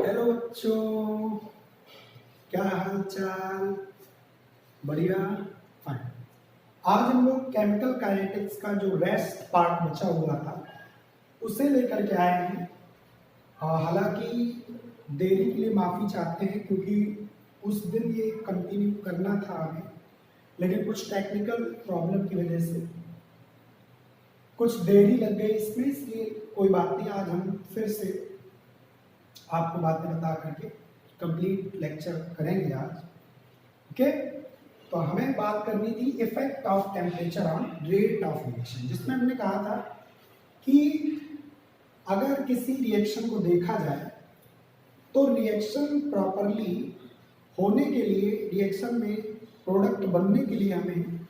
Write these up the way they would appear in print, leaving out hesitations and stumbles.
Hello बच्चों, क्या हाल चाल? बढ़िया, फाइन। आज हम लोग केमिकल काइनेटिक्स का जो रेस्ट पार्ट बचा हुआ था उसे लेकर के आए हैं। हालांकि देरी के लिए माफ़ी चाहते हैं क्योंकि उस दिन ये कंटिन्यू करना था हमें, लेकिन कुछ टेक्निकल प्रॉब्लम की वजह से कुछ देरी लग गई इसमें, इसलिए कोई बात नहीं। आज हम फिर से आपको बातें बता करके कंप्लीट लेक्चर करेंगे आज। ओके, तो हमें बात करनी थी effect of temperature on rate of reaction, जिसमें हमने कहा था कि अगर किसी रिएक्शन को देखा जाए तो रिएक्शन प्रॉपरली होने के लिए, रिएक्शन में प्रोडक्ट बनने के लिए हमें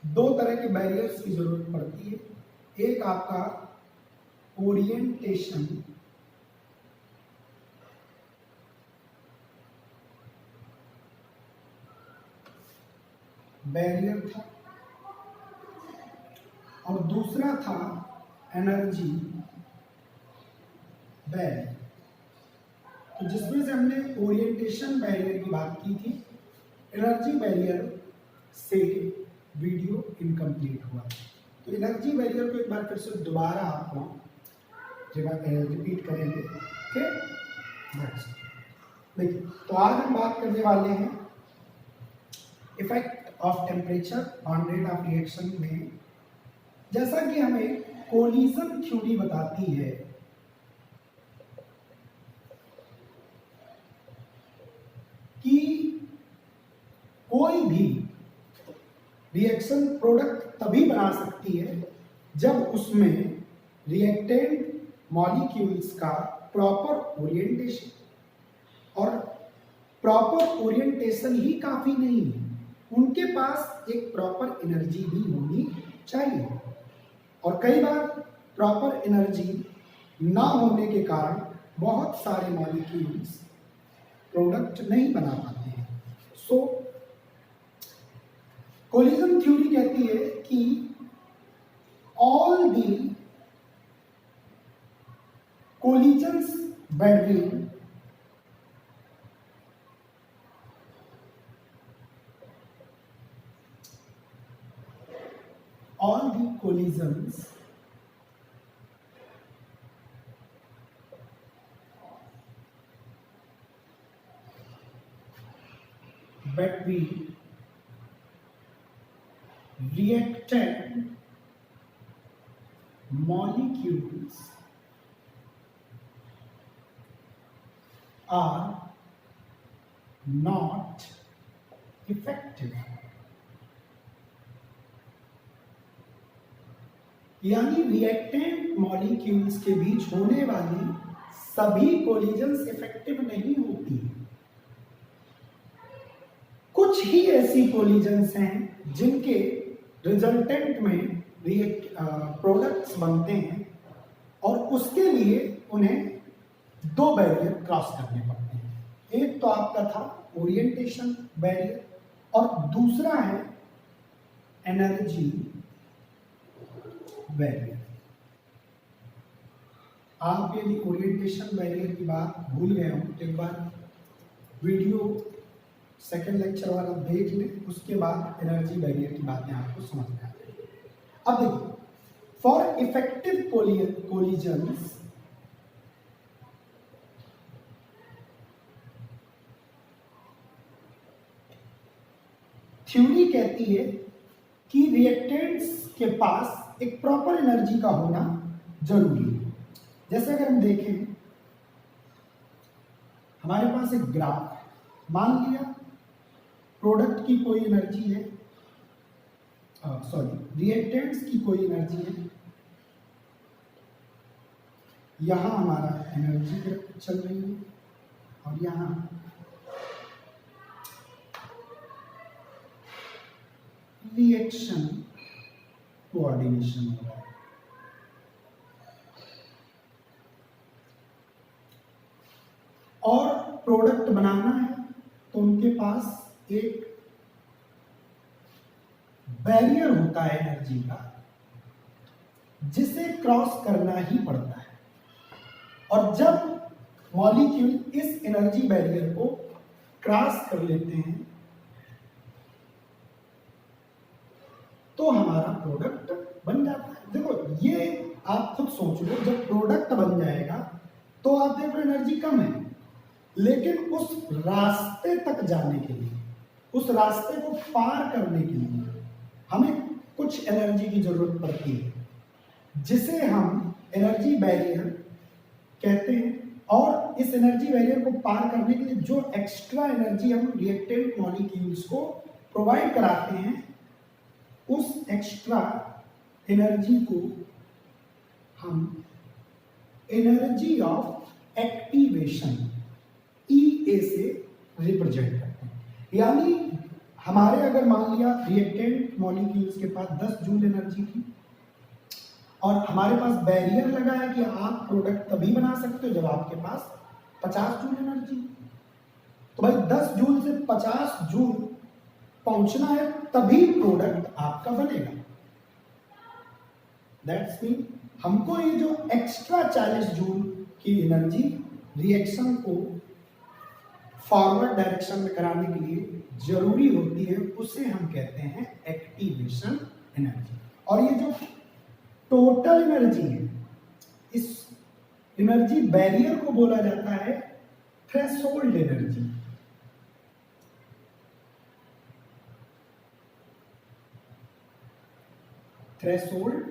दो तरह के बैरियर्स की जरूरत पड़ती है। एक आपका ओरिएंटेशन बैरियर था और दूसरा था एनर्जी बैरियर। तो जिसमें से हमने ओरिएंटेशन बैरियर की बात की थी, एनर्जी बैरियर से वीडियो इनकम्प्लीट हुआ। तो एनर्जी बैरियर को एक बार फिर से दोबारा आपको रिपीट करेंगे। ओके, देखिए, तो आज हम बात करने वाले हैं effect of temperature on rate of reaction में। जैसा कि हमें कोलिजन थ्योरी बताती है कि कोई भी रिएक्शन प्रोडक्ट तभी बना सकती है जब उसमें रिएक्टेंट मॉलिक्यूल्स का प्रॉपर ओरिएंटेशन, और प्रॉपर ओरिएंटेशन ही काफी नहीं है, उनके पास एक प्रॉपर एनर्जी भी होनी चाहिए। और कई बार प्रॉपर एनर्जी ना होने के कारण बहुत सारे मॉलिक्यूल्स प्रोडक्ट नहीं बना पाते हैं। सो कोलिजन थ्योरी कहती है कि all the collisions between all the collisions between reactant molecules are not effective। यानी रिएक्टेंट मॉलिक्यूल्स के बीच होने वाली सभी कोलिजन्स इफेक्टिव नहीं होती। कुछ ही ऐसी कोलिजन्स हैं जिनके रिजल्टेंट में प्रोडक्ट्स बनते हैं और उसके लिए उन्हें दो बैरियर क्रॉस करने पड़ते हैं। एक तो आपका था ओरिएंटेशन बैरियर और दूसरा है एनर्जी बैरियर। आप यदि ओरिएंटेशन बैरियर की बात भूल गए हो तो एक बार वीडियो सेकंड लेक्चर वाला देख लें, उसके बाद एनर्जी बैरियर की बातें आपको समझ में आ जाएगी। अब देखिए, फॉर इफेक्टिव कोलिजन्स थ्योरी कहती है कि रिएक्टेंट्स के पास एक प्रॉपर एनर्जी का होना जरूरी है। जैसे अगर हम देखें, हमारे पास एक ग्राफ है, मान लिया प्रोडक्ट की कोई एनर्जी है, रिएक्टेंट्स की कोई एनर्जी है, यहां हमारा एनर्जी चल रही है और यहां रिएक्शन कोऑर्डिनेशन हो रहा है। और प्रोडक्ट बनाना है तो उनके पास एक बैरियर होता है एनर्जी का, जिसे क्रॉस करना ही पड़ता है। और जब मॉलिक्यूल इस एनर्जी बैरियर को क्रॉस कर लेते हैं तो हमारा प्रोडक्ट बन जाता है। देखो ये आप खुद सोच लो, जब प्रोडक्ट बन जाएगा तो आप देखो एनर्जी कम है, लेकिन उस रास्ते तक जाने के लिए, उस रास्ते को पार करने के लिए हमें कुछ एनर्जी की जरूरत पड़ती है, जिसे हम एनर्जी बैरियर कहते हैं। और इस एनर्जी बैरियर को पार करने के लिए जो एक्स्ट्रा एनर्जी हम रिएक्टेंट मॉलिक्यूल्स को प्रोवाइड कराते हैं, उस एक्स्ट्रा एनर्जी को हम एनर्जी ऑफ एक्टिवेशन EA से रिप्रेजेंट करते हैं। यानी हमारे अगर मान लिया रिएक्टेंट मॉलिक्यूल्स के पास 10 जूल एनर्जी थी और हमारे पास बैरियर लगा है कि आप प्रोडक्ट तभी बना सकते हो जब आपके पास 50 जूल एनर्जी, तो भाई 10 जूल से 50 जूल पहुंचना है तभी प्रोडक्ट आपका बनेगा। दैट्स मीन हमको ये जो एक्स्ट्रा 40 जूल की एनर्जी रिएक्शन को फॉरवर्ड डायरेक्शन में कराने के लिए जरूरी होती है, उसे हम कहते हैं एक्टिवेशन एनर्जी। और ये जो टोटल एनर्जी है, इस एनर्जी बैरियर को बोला जाता है threshold energy. Threshold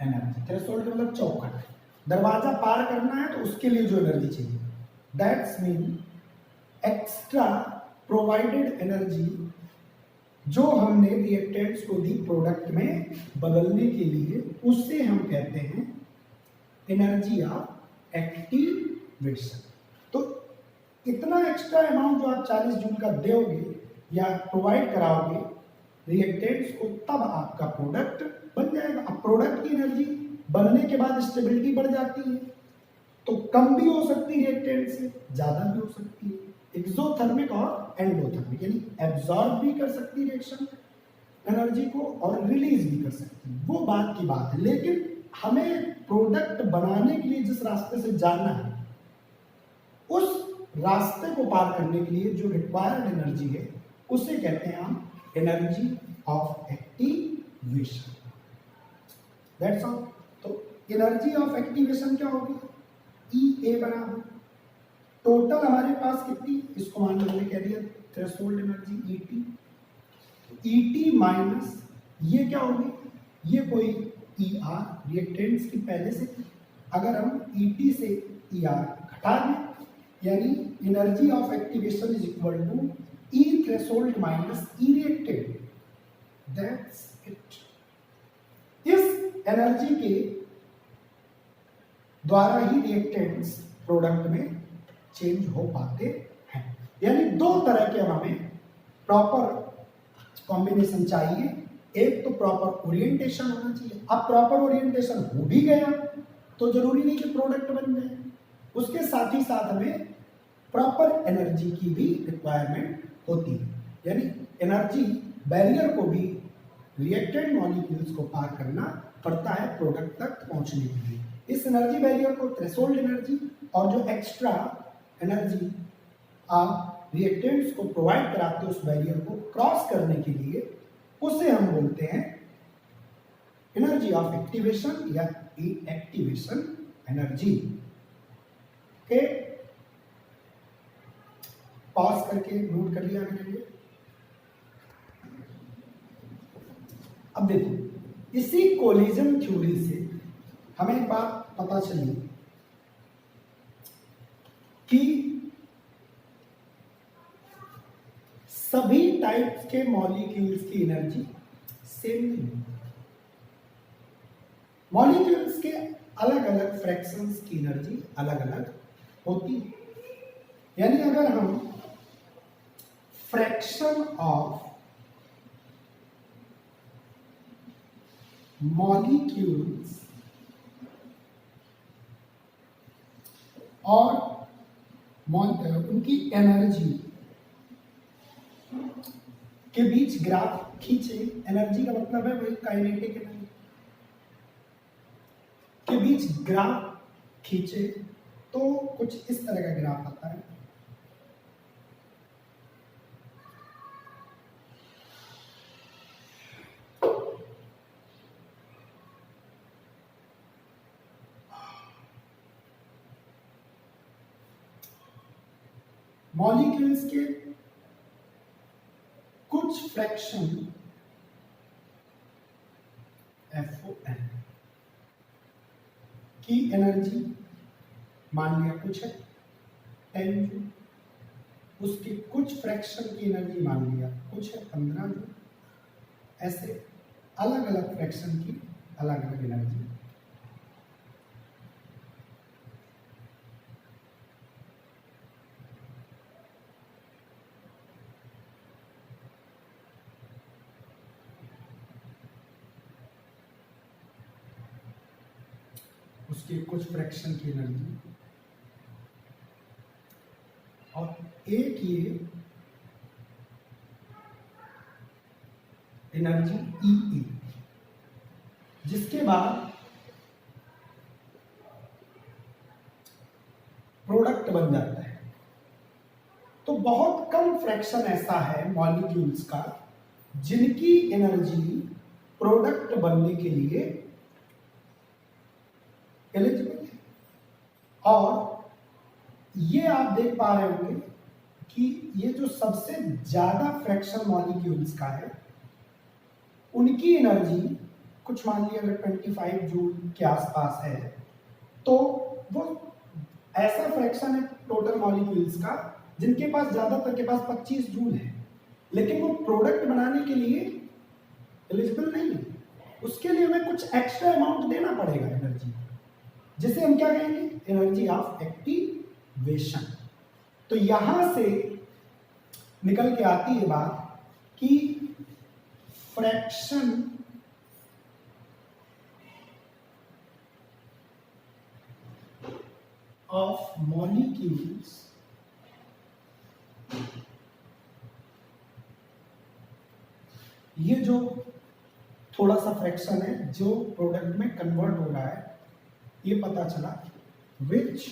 energy, threshold मतलब चौखट, दरवाजा पार करना है तो उसके लिए जो एनर्जी चाहिए, that's mean extra provided energy जो हमने रिएक्टेंट्स को दी प्रोडक्ट में बदलने के लिए, उससे हम कहते हैं एनर्जी ऑफ एक्टिवेशन। तो इतना एक्स्ट्रा अमाउंट जो आप 40 जूल का दोगे या प्रोवाइड कराओगे रिएक्टेंट्स को, तब आपका प्रोडक्ट बन जाएगा। अब प्रोडक्ट की एनर्जी बनने के बाद स्टेबिलिटी बढ़ जाती है, तो कम भी हो सकती है रिएक्टेंट से, ज्यादा भी हो सकती है, एक्सोथर्मिक और एंडोथर्मिक, यानी एब्जॉर्ब भी कर सकती है रिएक्शन एनर्जी को और रिलीज भी कर सकती है, वो बात की बात है। लेकिन हमें प्रोडक्ट बनाने के लिए जिस रास्ते से जाना है, उस रास्ते को पार करने के लिए जो रिक्वायर्ड एनर्जी है, उसे कहते हैं हम energy of activation. That's all. तो एनर्जी ऑफ एक्टिवेशन क्या होगी? EA बराबर टोटल हमारे पास कितनी, इसको मान लो मैंने कह दिया थ्रेशोल्ड एनर्जी ET माइनस ये क्या होगी, ये कोई ER रिएक्टेंट्स की पहले से, अगर हम ET से ER घटा दें, यानी energy of activation is equal to E threshold minus E reactant. That's it. इस एनर्जी के द्वारा ही रिएक्टेंट्स प्रोडक्ट में चेंज हो पाते हैं। यानी दो तरह के हमें प्रॉपर कॉम्बिनेशन चाहिए, एक तो प्रॉपर ओरिएंटेशन होना चाहिए। अब प्रॉपर ओरिएंटेशन हो भी गया तो जरूरी नहीं कि प्रोडक्ट बन जाए, उसके साथ ही साथ हमें प्रॉपर एनर्जी की भी रिक्वायरमेंट होती है, यानी एनर्जी बैरियर को भी रिएक्टेंट मॉलिक्यूल्स को पार करना पड़ता है प्रोडक्ट तक पहुंचने के लिए। इस एनर्जी बैरियर को थ्रेशोल्ड एनर्जी और जो एक्स्ट्रा एनर्जी आप रिएक्टेंट्स को प्रोवाइड कराते हो उस बैरियर को क्रॉस करने के लिए, उसे हम बोलते हैं एनर्जी ऑफ एक्टिवेशन या एक्टिवेशन एनर्जी। ओके, पॉज करके नोट कर लिया मेरे लिए। अब देखो, इसी कोलिजन थ्योरी से हमें एक बात पता चली कि सभी टाइप्स के मॉलिक्यूल्स की एनर्जी सेम नहीं होती। मॉलिक्यूल्स के अलग अलग फ्रैक्शंस की एनर्जी अलग अलग होती है। यानी अगर हम फ्रैक्शन ऑफ मॉलिक्यूल्स और उनकी एनर्जी के बीच ग्राफ खींचे, एनर्जी का मतलब है वही काइनेटिक एनर्जी, के बीच ग्राफ खींचे तो कुछ इस तरह का ग्राफ आता है। मॉलिक्यूल्स के कुछ फ्रैक्शन FON की एनर्जी मान लिया कुछ है 10 जूल, उसके कुछ फ्रैक्शन की एनर्जी मान लिया कुछ है 15 जूल। ऐसे अलग अलग फ्रैक्शन की अलग अलग एनर्जी। उसके कुछ फ्रैक्शन की एनर्जी और एक ये एनर्जी EE, जिसके बाद प्रोडक्ट बन जाता है। तो बहुत कम फ्रैक्शन ऐसा है मॉलिक्यूल्स का जिनकी एनर्जी प्रोडक्ट बनने के लिए एलिजिबल है। और ये आप देख पा रहे होंगे कि ये जो सबसे ज्यादा फ्रैक्शन मॉलिक्यूल्स का है उनकी एनर्जी कुछ मान लिया अगर 25 जूल के आसपास है, तो वो ऐसा फ्रैक्शन है टोटल मॉलिक्यूल्स का जिनके पास ज्यादातर के पास 25 जूल है, लेकिन वो प्रोडक्ट बनाने के लिए एलिजिबल नहीं है। उसके लिए हमें कुछ एक्स्ट्रा अमाउंट देना पड़ेगा एनर्जी, जिसे हम क्या कहेंगे एनर्जी ऑफ एक्टिवेशन। तो यहां से निकल के आती है बात कि फ्रैक्शन ऑफ मॉलिक्यूल्स ये जो थोड़ा सा फ्रैक्शन है जो प्रोडक्ट में कन्वर्ट हो रहा है, ये पता चला which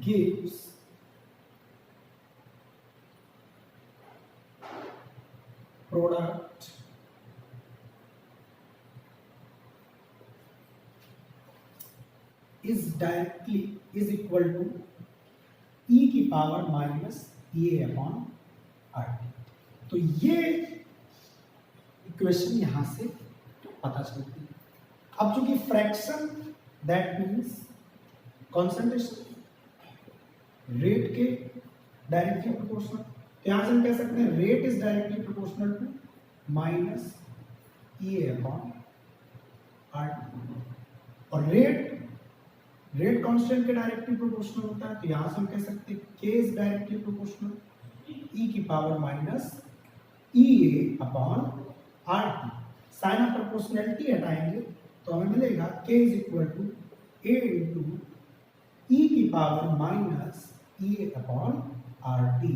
gives product is equal to e की पावर माइनस ए अपॉन आर टी। तो ये इक्वेशन यहां से पता चलती है। अब चूंकि fraction that means concentration rate के डायरेक्टली प्रोपोर्शनल, तो यहां से हम कह सकते हैं rate is directly proportional to minus E upon R. और रेट कांस्टेंट के डायरेक्टली प्रोपोर्शनल होता है, तो यहां से हम कह सकते हैं के इज डायरेक्टली प्रोपोर्शनल ई की power minus E A upon R T. Sign of proportionality हटाएंगे तो हमें मिलेगा K is equal to A into e की power minus E upon R T.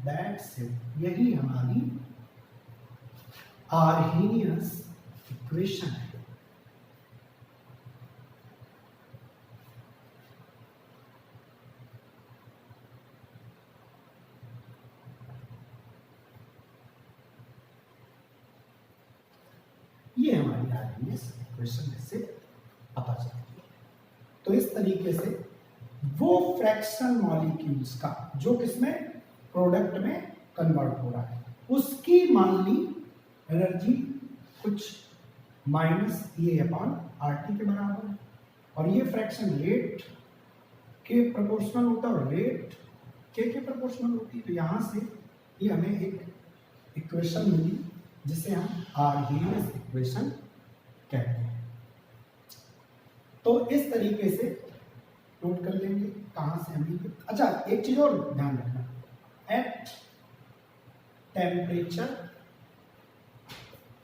That's it. यही हमारी आर्हेनियस इक्वेशन है। ये हमारी आर्हेनियस इक्वेशन से पता चलती है। तो इस तरीके से वो फ्रैक्शन मॉलिक्यूल्स का जो किसमें प्रोडक्ट में कन्वर्ट हो रहा है उसकी मान ली एनर्जी कुछ माइनस ए अपॉन आर टी के बराबर है, और ये फ्रैक्शन रेट के प्रोपोर्शनल होता है और रेट के प्रोपोर्शनल होती है। तो यहां से ये हमें एक इक्वेशन मिली जिसे हम आर्हेनियस इक्वेशन कहते हैं। तो इस तरीके से नोट कर लेंगे कहां से हम। अच्छा, एक चीज और ध्यान रखना, एट टेम्परेचर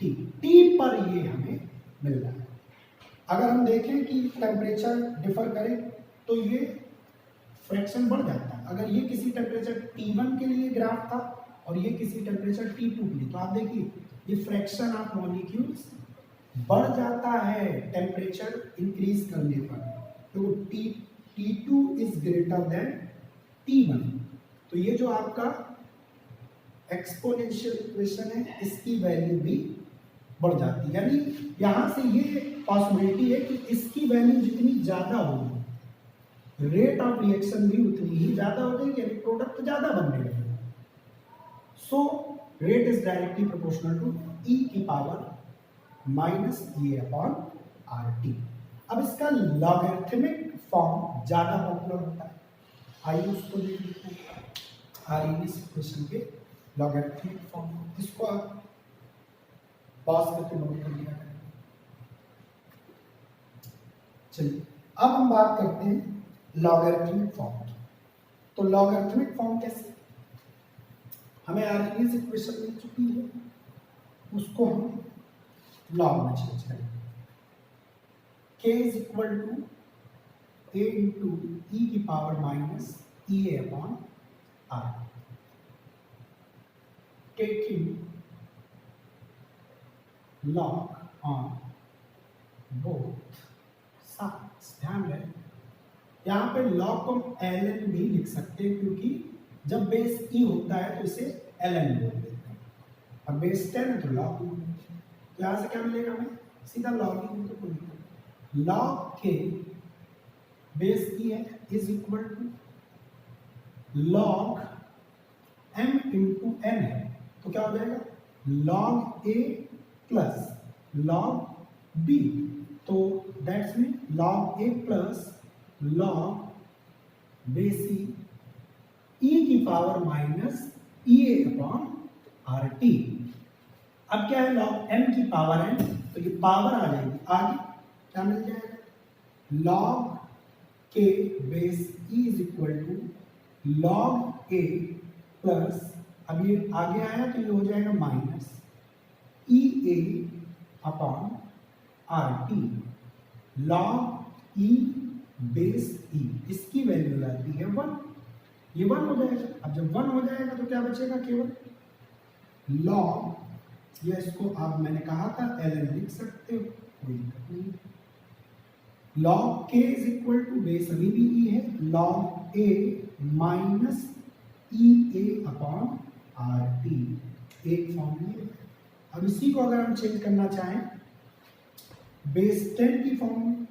टी पर ये हमें मिल रहा है। अगर हम देखें कि टेम्परेचर डिफर करे तो ये फ्रैक्शन बढ़ जाता है। अगर ये किसी टेम्परेचर T1 के लिए ग्राफ था और ये किसी टेम्परेचर T2 के लिए, तो आप देखिए ये फ्रैक्शन ऑफ मॉलिक्यूल्स बढ़ जाता है टेम्परेचर टेम्परेचर इंक्रीज करने पर, तो T2 is greater than T1, तो ये जो आपका एक्सपोनेंशियल इक्वेशन है इसकी वैल्यू भी बढ़ जाती है। यानी यहां से ये पॉसिबिलिटी है कि इसकी वैल्यू जितनी ज्यादा होगी रेट ऑफ रिएक्शन भी उतनी ही ज्यादा हो जाएगी, यानी प्रोडक्ट ज्यादा बनने लगेगा। So rate is directly proportional to E की power minus E upon RT। अब इसका लॉगरिथमिक फॉर्म ज्यादा पॉपुलर होता है, आइए उसको देख लेते हैं। आर्हीनियस इक्वेशन के लॉगरिथमिक फॉर्म, इसको आप पॉज करके नोट कर लिया करें। चलिए अब हम बात करते हैं लॉगरिथमिक फॉर्म की। तो लॉगरिथमिक फॉर्म कैसे, हमें आर्हीनियस इक्वेशन मिल चुकी है, उसको हम लॉग में चेंज करेंगे। k is equal to a into e की power minus E A upon R, taking log on both sides। ध्यान रहे यहाँ पे log को हम ln भी लिख सकते हैं, क्योंकि जब बेस e होता है तो इसे ln बोल देते हैं, और बेस 10 है तो log बोल देते हैं। तो यहाँ से क्या मिलेगा हमें, सीधा log ही तो बोल देते, log के बेस e है is equal to log m into n है, तो क्या हो जाएगा log a plus log b, तो that's mean log a plus log base e की power minus e a upon RT। अब क्या है log m की पावर n, तो ये पावर आ जाएगी, आगे क्या मिल जाएगा log k base e is equal to log a plus, अब ये आगे आया तो ये हो जाएगा minus E A upon RT log e base e, इसकी वैल्यू आती है 1, ये 1 हो जाएगा। अब जब 1 हो जाएगा तो क्या बचेगा, केवल log, या इसको आप मैंने कहा था ln लिख सकते हो, कोई दिक्कत नहीं। log k is equal to base अभी भी e है, log a minus E A upon RT, एक फॉर्म में। अब इसी को अगर हम चेंज करना चाहें बेस 10 की फॉर्म में,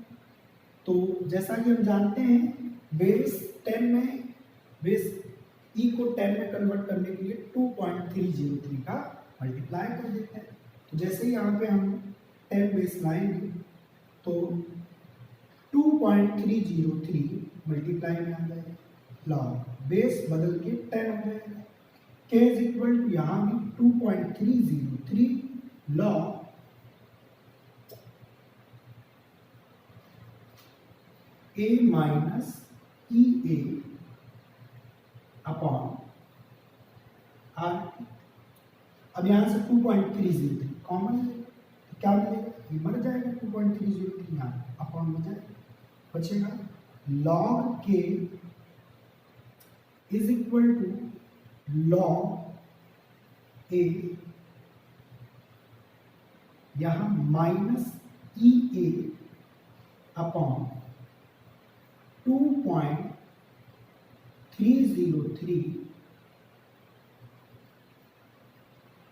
तो जैसा कि हम जानते हैं बेस 10 में बेस e को 10 में कन्वर्ट करने के लिए 2.303 का मल्टीप्लाई कर देते हैं। तो जैसे ही यहाँ पे हम 10 बेस लाएंगे तो 2.303 मल्टीप्लाई में आ जाएगा, लॉग बेस बदल के 10 हो जाएगा, k इज इक्वल टू यहाँ भी 2.303 log a minus E A upon RT। अब यहाँ से 2.303 कॉमन है, तो क्या मिलेगा, ये मर जाएगा, 2.303 यहाँ अपॉन हो जाएगा, बचेगा log k is equal to log a, यहां minus E A upon 2.303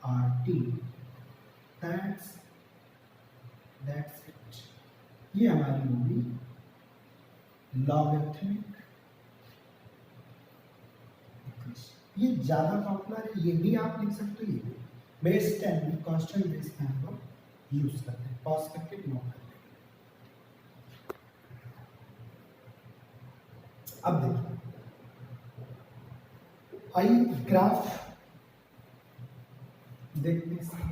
RT, that's it. ये हमारी होगी लॉगरिथमिक। ये ज्यादा पॉपुलर है, ये भी आप लिख सकते हो, ये बेस 10 में कांस्टेंट बेस का हम लोग यूज करते हैं। पॉज करके नोट कर लेंगे। अब देखिए, आइए ग्राफ देखते हैं।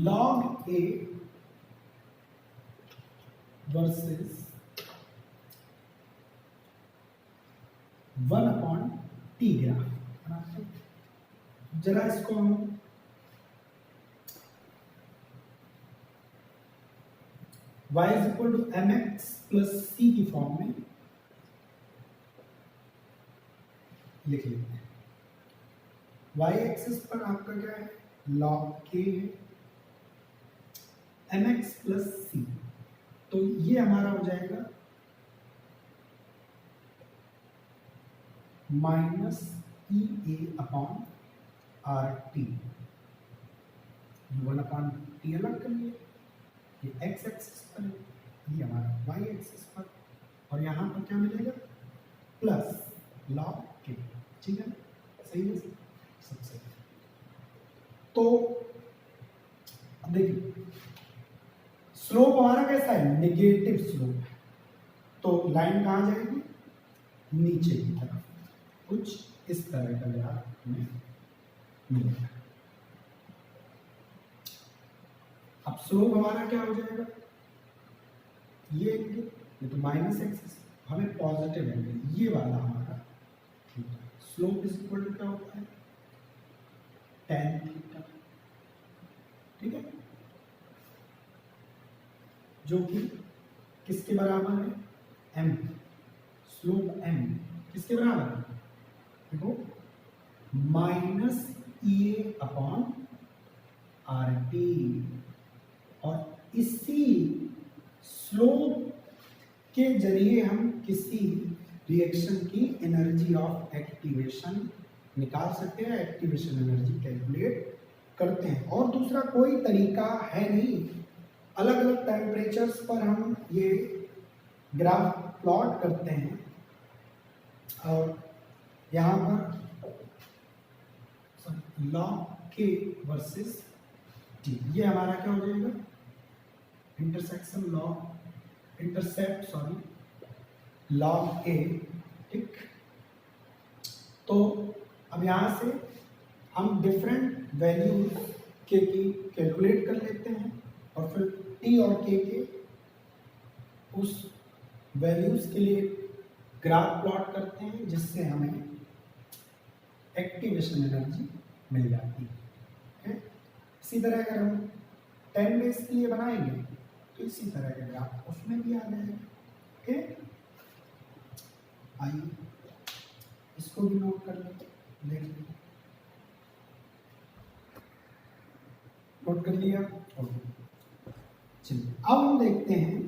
log a versus 1 upon T graph. जरा इसको हम y is equal to M X plus C की फॉर्म में लिख लेते हैं। y एक्सिस पर आपका क्या है, log k है, mx प्लस सी, तो ये हमारा हो जाएगा minus E A upon R T, 1/t अलग कर लिया, ये x एक्सिस पर है, ये हमारा y एक्सिस पर, और यहाँ पर क्या मिलेगा, प्लस log k। ठीक है, सही है, सब सही है। तो अब देखिए स्लोप हमारा कैसा है, नेगेटिव स्लोप है, तो लाइन कहाँ जाएगी, नीचे की तरफ, कुछ इस तरह का ग्राफ हमें मिलेगा। अब स्लोप हमारा क्या हो जाएगा, ये तो माइनस एक्सिस, हमें पॉजिटिव एंगल ये वाला हमारा theta, slope is equal to क्या होता है, tan थीटा, ठीक है, जो कि किसके बराबर है, m, स्लोप m किसके बराबर है, देखो minus E upon R T, और इसी स्लोप के जरिए हम किसी रिएक्शन की एनर्जी ऑफ एक्टिवेशन निकाल सकते हैं, एक्टिवेशन एनर्जी कैलकुलेट करते हैं। और दूसरा कोई तरीका है नहीं, अलग अलग टेम्परेचर्स पर हम ये ग्राफ प्लॉट करते हैं, और यहाँ पर लॉग के वर्सेस टी, ये हमारा क्या हो जाएगा, intersection log intercept sorry log A, ठीक। तो अब यहाँ से हम डिफरेंट वैल्यूज के की कैलकुलेट कर लेते हैं, और फिर टी और के उस वैल्यूज के लिए ग्राफ प्लॉट करते हैं, जिससे हमें एक्टिवेशन एनर्जी मिल जाती है। इसी तरह अगर हम 10 डेज के लिए बनाएंगे तो इसी तरह का ग्राफ उसमें भी आ जाएगा। ओके, आइए इसको भी नोट कर लेते, देख लीजिए, नोट कर लिया। ओके, चलिए अब हम देखते हैं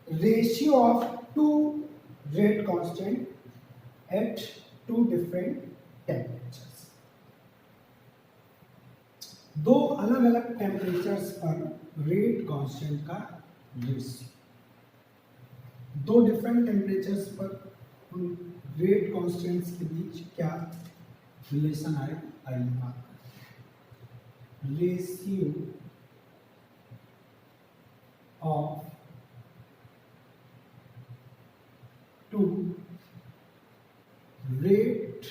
ratio of two rate constant at two different temperatures. दो अलग अलग टेम्परेचर्स पर रेट कांस्टेंट का रेशियो, दो डिफरेंट टेम्परेचर्स पर उन रेट कांस्टेंट्स के बीच क्या रिलेशन आए, आइए बात करते हैं। Ratio of two rate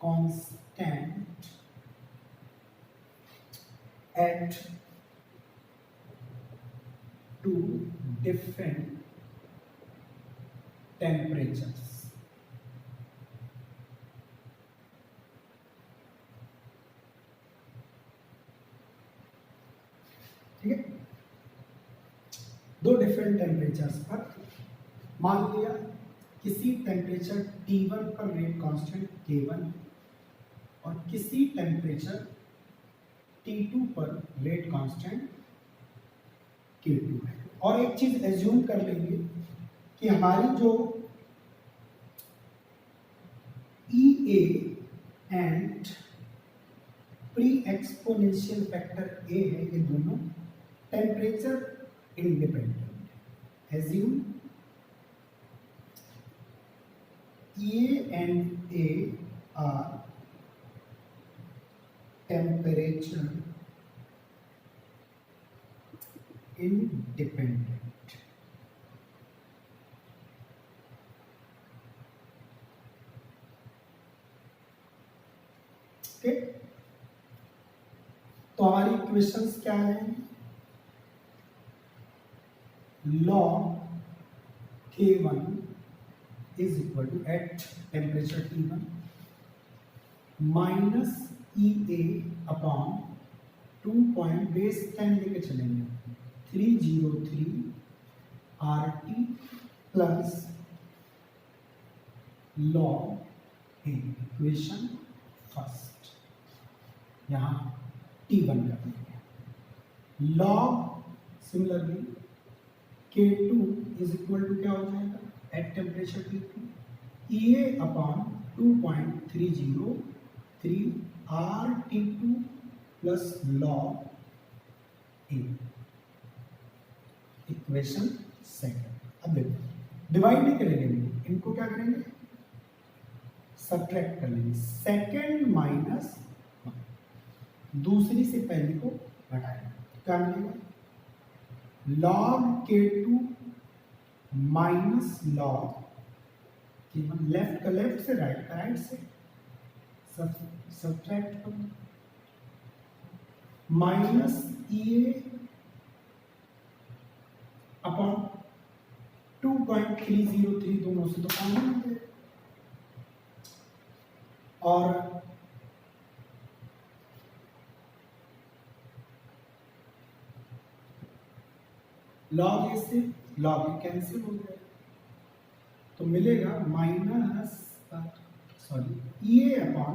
constant at two different temperatures। ठीक है, दो डिफरेंट टेम्परेचर्स पर, मान लिया किसी टेम्परेचर T1 पर रेट कांस्टेंट K1 है, और किसी टेम्परेचर T2 पर रेट कांस्टेंट K2 है। और एक चीज एज्यूम कर लेंगे कि हमारी जो EA and pre exponential factor A है, ये दोनों टेम्परेचर इंडिपेंडेंट है। Assume E and A are temperature independent। Okay, तो हमारी इक्वेशंस क्या है, log K1 is equal to at temperature T1 minus EA upon 2 base 10 लेके चलेंगे 303 RT plus log A, equation first, यहाँ T1 कर देंगे। Log similarly K2 is equal to क्या हो जाएगा at temperature T2 EA upon 2.303 RT2 plus log A, equation second. अब देखो डिवाइड नहीं करेंगे, इनको क्या करेंगे सब्ट्रैक्ट कर लेंगे, सेकंड माइनस दूसरी से पहली को घटाएंगे, क्या मिलेगा log K2 minus log K1, left का लेफ्ट से राइट का राइट से सब्ट्रैक्ट करो, माइनस EA अपॉन 2.303 दोनों से तो कॉमन हो गए, और लॉग ए से लॉग ए कैंसिल हो गया, तो मिलेगा माइनस सॉरी EA अपॉन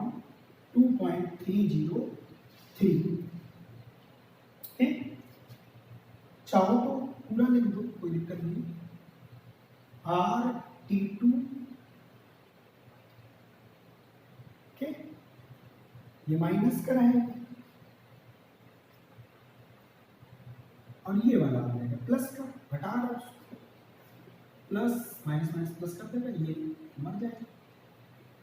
2.303। चाहो तो पूरा लिख दो, कोई दिक्कत नहीं, RT2 ये माइनस का रहेगा और ये वाला आ जाएगा प्लस का, घटा दो उसको, प्लस माइनस माइनस प्लस कर देगा, ये मर जाएगा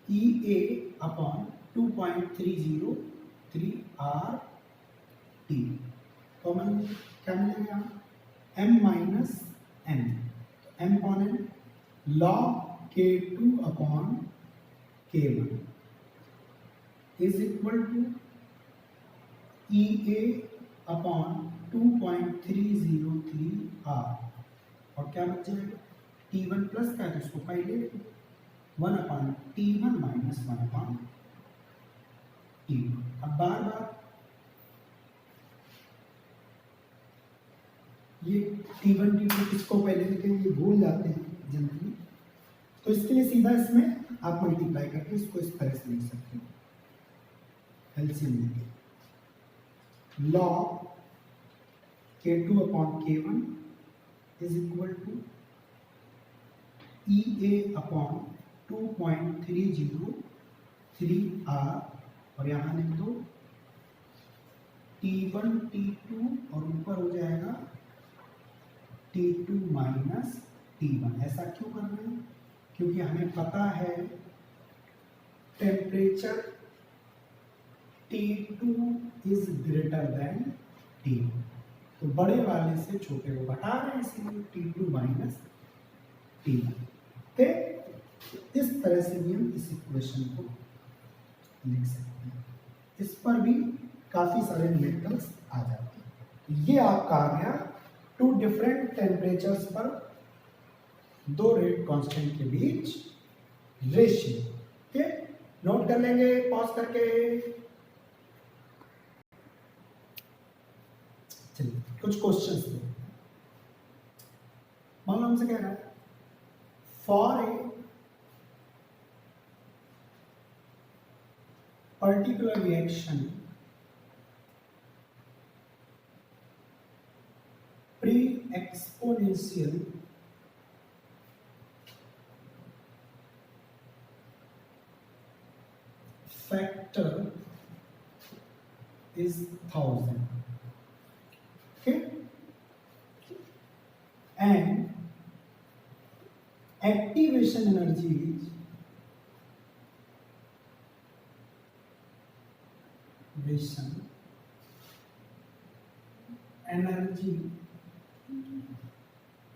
EA अपॉन 2.303 RT कॉमन क्या मिलेगा m minus n, m upon n log K2 upon K1 is equal to EA upon 2.303 R, और क्या बच जाएगा T1 प्लस का है तो इसको पहले 1 upon T1 minus 1 upon T2। अब बार बार ये T1 T2 किसको पहले लिखेंगे ये भूल जाते हैं जनरली, तो इसके लिए सीधा इसमें आप मल्टीप्लाई करके इसको इस तरह से लिख सकते हो, एलसीएम लेके log K2 upon K1 is equal to EA upon 2.303 R, और यहाँ लिख दो T1 T2 और ऊपर हो जाएगा T2 माइनस T1। ऐसा क्यों कर रहे हैं, क्योंकि हमें पता है temperature T2 is greater than T1, तो बड़े वाले से छोटे को घटा रहे हैं, इसलिए T2 माइनस T1। इस तरह से भी हम इस इक्वेशन को लिख सकते हैं, इस पर भी काफी सारे न्यूमेरिकल्स आ जाते हैं। ये आपका आ गया टू डिफरेंट टेम्परेचर्स पर दो रेट कांस्टेंट के बीच रेशियो। ठीक, नोट कर लेंगे पॉज करके। चलिए कुछ क्वेश्चंस देखते हैं। मान लो हमसे कह रहा है for a particular reaction pre-exponential factor is 1000, okay, and activation energy is energy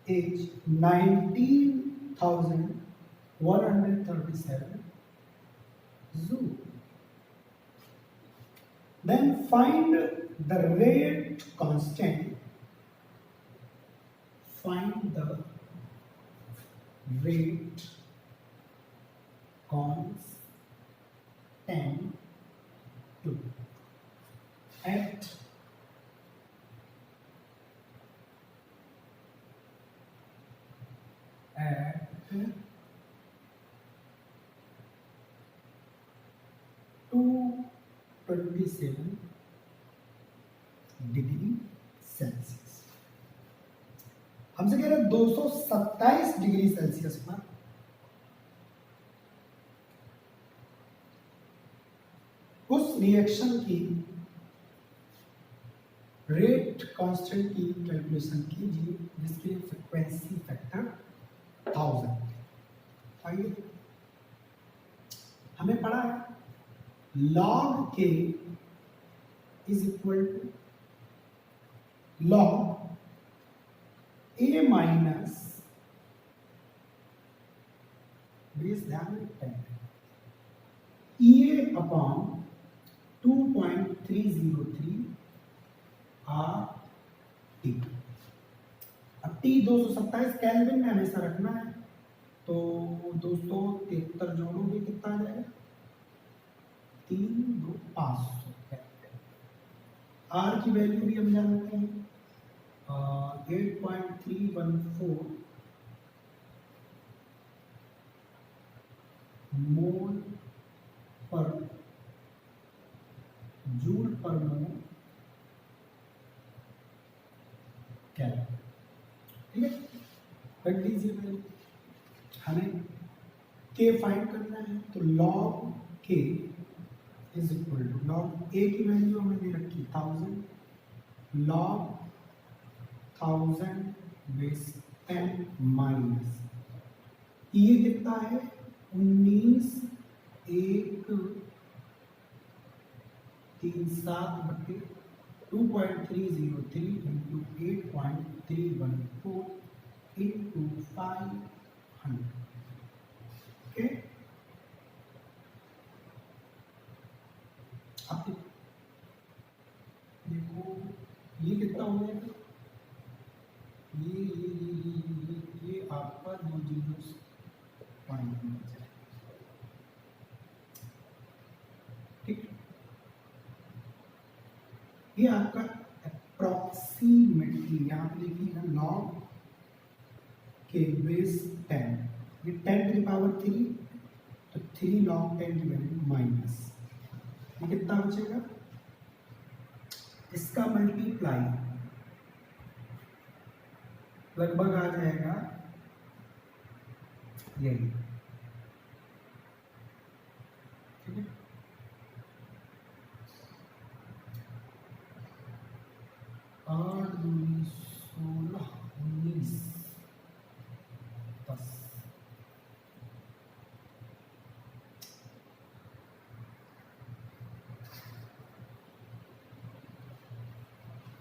is 19,137 joule. Then find the rate constant. Find the rate constant at 27 degree Celsius. हमसे कह रहे हैं 227 डिग्री सेल्सियस पर उस रिएक्शन की रेट कांस्टेंट की calculation कीजिए जिसके फ्रीक्वेंसी फैक्टर 1000। आइए, हमें पढ़ा है log k is equal to log a minus base ध्यान में 10 EA अपॉन 2.303 RT। अब T 227 केल्विन में हमेशा रखना है, तो 273 जोड़ोगे कितना आ जाएगा? 3,500। R की वैल्यू भी हम जानते हैं 8.314 मोल पर जूल पर मोल केल्विन। ठीक है, रख दीजिए वैल्यू। हमें k फाइंड करना है, तो log k is equal to log a की वैल्यू हमें दे रखी 1000 log 1000 बेस 10 माइनस ये कितना है 19 1 37 बटे 2.303 इंटू 8.314 इंटू 500। ओके, अब देखो ये कितना हो जाएगा, ये आपका 2 जीरो पॉइंट में जाएगा। ठीक, ये आपका अप्रॉक्सीमेटली यहाँ पे लिखिएगा log के बेस 10, ये 10 टू द पावर 3, तो 3 log 10 की वैल्यू माइनस ये कितना बचेगा, इसका मल्टीप्लाई लगभग आ जाएगा यही। ठीक है, 8 दूनी 16 19 10।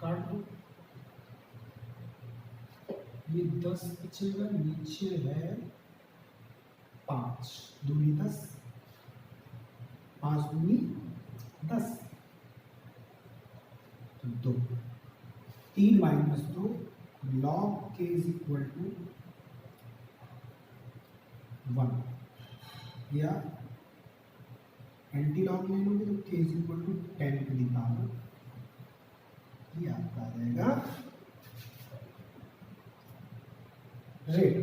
काट दो, ये 10 बचेगा, नीचे है 5 दूनी 10, 5 दूनी 10, तो 2 3 minus 2 log k is equal to 1 या एंटी लॉग ले लोगे तो k is equal to 10 to the power, ये आपका आ जाएगा रेट।